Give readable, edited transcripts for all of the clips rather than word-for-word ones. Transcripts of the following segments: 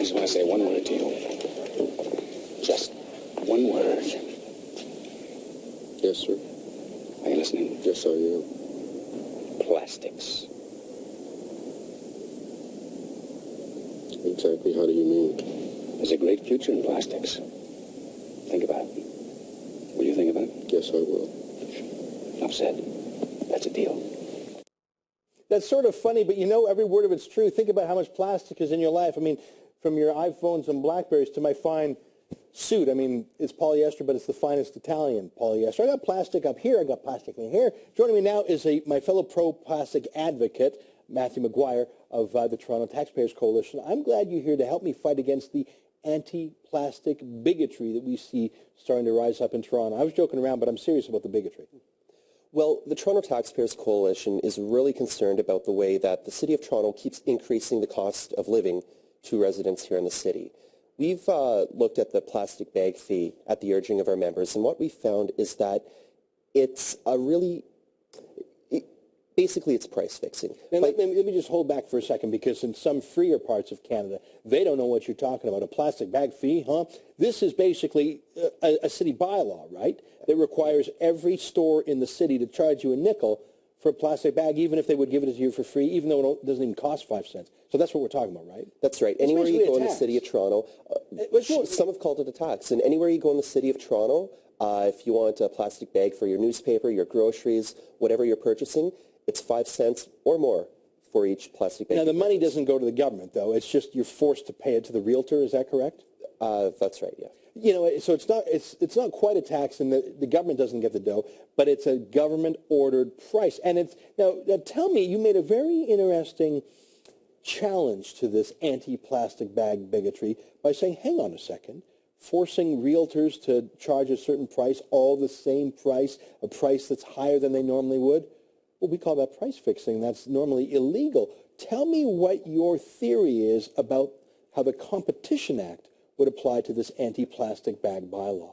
I just want to say one word to you. Just one word. Yes, sir. Are you listening? Yes, I am. Plastics. Exactly how do you mean? There's a great future in plastics. Think about it. Will you think about it? Yes, I will. Enough said. That's a deal. That's sort of funny, but you know every word of it's true. Think about how much plastic is in your life. I mean, from your iPhones and BlackBerries to my fine suit. I mean, it's polyester, but it's the finest Italian polyester. I got plastic up here. I got plastic in here. Joining me now is my fellow pro-plastic advocate, Matthew McGuire of the Toronto Taxpayers Coalition. I'm glad you're here to help me fight against the anti-plastic bigotry that we see starting to rise up in Toronto. I was joking around, but I'm serious about the bigotry. Well, the Toronto Taxpayers Coalition is really concerned about the way that the City of Toronto keeps increasing the cost of living to residents here in the city. We've looked at the plastic bag fee at the urging of our members, and what we found is that it's a really, basically it's price fixing. Now, let me just hold back for a second, because in some freer parts of Canada, they don't know what you're talking about. A plastic bag fee, huh? This is basically a city bylaw, right, that requires every store in the city to charge you a nickel for a plastic bag, even if they would give it to you for free, even though it doesn't even cost 5 cents. So that's what we're talking about, right? That's right. Anywhere you go in the City of Toronto, some have called it a tax, and anywhere you go in the City of Toronto, if you want a plastic bag for your newspaper, your groceries, whatever you're purchasing, it's 5 cents or more for each plastic bag. Now, the money doesn't go to the government, though. It's just you're forced to pay it to the realtor. Is that correct? That's right, yeah. You know, so it's not quite a tax, and the government doesn't get the dough, but it's a government-ordered price. And it's now tell me, you made a very interesting challenge to this anti-plastic bag bigotry by saying, hang on a second, forcing realtors to charge a certain price, all the same price, a price that's higher than they normally would. Well, we call that price fixing. That's normally illegal. Tell me what your theory is about how the Competition Act would apply to this anti-plastic bag bylaw.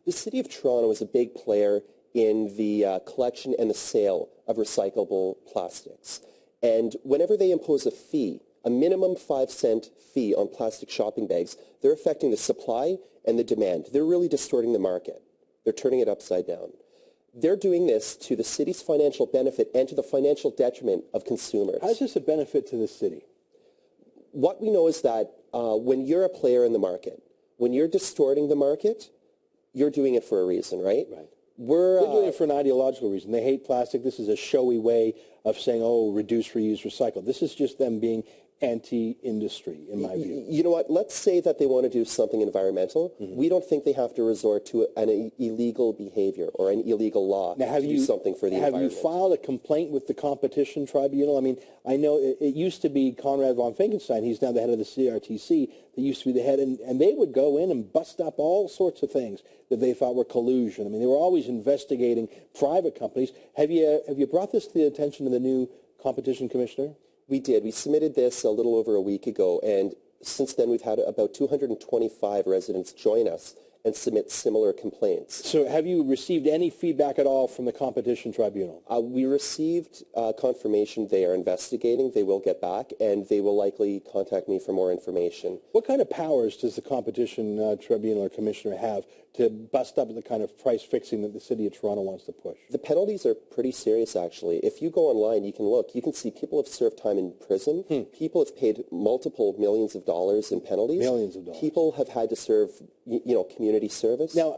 The City of Toronto is a big player in the collection and the sale of recyclable plastics. And whenever they impose a fee, a minimum 5-cent fee on plastic shopping bags, they're affecting the supply and the demand. They're really distorting the market. They're turning it upside down. They're doing this to the city's financial benefit and to the financial detriment of consumers. How is this a benefit to the city? What we know is that when you're a player in the market, when you're distorting the market, you're doing it for a reason, right? Right. They're doing it for an ideological reason. They hate plastic. This is a showy way of saying, oh, reduce, reuse, recycle. This is just them being anti-industry, in my view. You know what? Let's say that they want to do something environmental. Mm-hmm. We don't think they have to resort to an illegal behavior or an illegal law to do something for the environment. Have you filed a complaint with the Competition Tribunal? I mean, I know it used to be Conrad von Finkenstein. He's now the head of the CRTC. That used to be the head, and they would go in and bust up all sorts of things that they thought were collusion. I mean, they were always investigating private companies. Have you brought this to the attention of the new Competition Commissioner? We did. We submitted this a little over a week ago, and since then we've had about 225 residents join us and submit similar complaints. So have you received any feedback at all from the Competition Tribunal? We received confirmation they are investigating. They will get back, and they will likely contact me for more information. What kind of powers does the Competition Tribunal or Commissioner have to bust up the kind of price fixing that the City of Toronto wants to push? The penalties are pretty serious, actually. If you go online, you can look. You can see people have served time in prison. People have paid multiple millions of dollars in penalties. Millions of dollars. People have had to serve, community service. Now,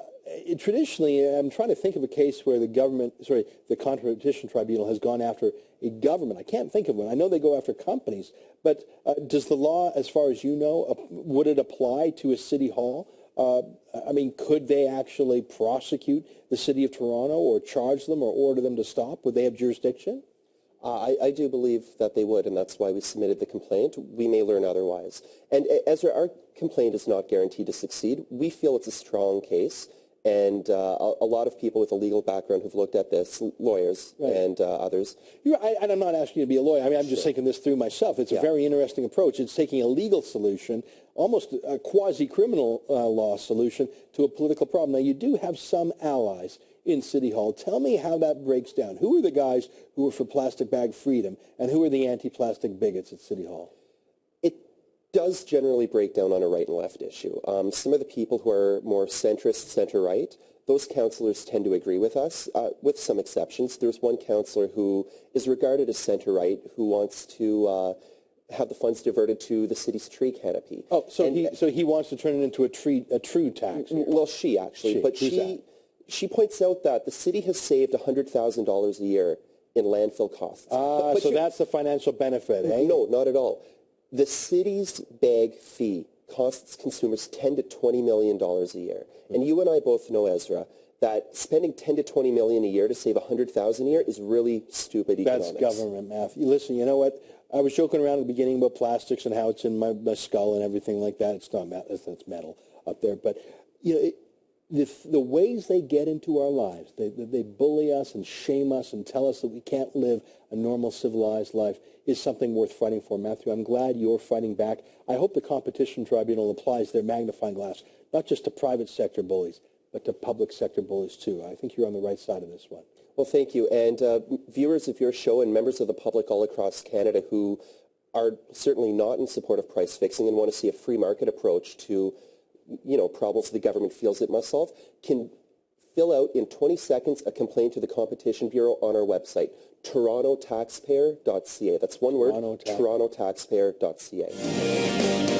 traditionally, I'm trying to think of a case where the Competition Tribunal has gone after a government. I can't think of one. I know they go after companies, but does the law, as far as you know, would it apply to a city hall? I mean, could they actually prosecute the City of Toronto or charge them or order them to stop? Would they have jurisdiction? I do believe that they would, and that's why we submitted the complaint. We may learn otherwise. And Ezra, our complaint is not guaranteed to succeed. We feel it's a strong case, and a lot of people with a legal background who've looked at this, lawyers and others. And I'm not asking you to be a lawyer. I mean, I'm just thinking this through myself. It's a very interesting approach. It's taking a legal solution, almost a quasi-criminal law solution, to a political problem. Now, you do have some allies in City Hall. Tell me how that breaks down. Who are the guys who are for plastic bag freedom, and who are the anti-plastic bigots at City Hall? does generally break down on a right and left issue. Some of the people who are more centrist, center-right, those councillors tend to agree with us, with some exceptions. There's one councillor who is regarded as center-right who wants to have the funds diverted to the city's tree canopy. Oh, so he wants to turn it into a true tax. Well, she actually, but she points out that the city has saved $100,000 a year in landfill costs. So that's the financial benefit, eh? No, not at all. The city's bag fee costs consumers $10 to $20 million a year. And you and I both know, Ezra, that spending $10 to $20 million a year to save $100,000 a year is really stupid economics. That's government math. Listen, you know what? I was joking around at the beginning about plastics and how it's in my skull and everything like that. It's not metal, it's metal up there. But, you know, the ways they get into our lives, they bully us and shame us and tell us that we can't live a normal, civilized life is something worth fighting for, Matthew. I'm glad you're fighting back. I hope the Competition Tribunal applies their magnifying glass, not just to private sector bullies, but to public sector bullies too. I think you're on the right side of this one. Well, thank you. And viewers of your show and members of the public all across Canada who are certainly not in support of price fixing and want to see a free market approach to, you know, problems the government feels it must solve, can fill out in 20 seconds a complaint to the Competition Bureau on our website, torontotaxpayer.ca. That's one word, torontotaxpayer.ca.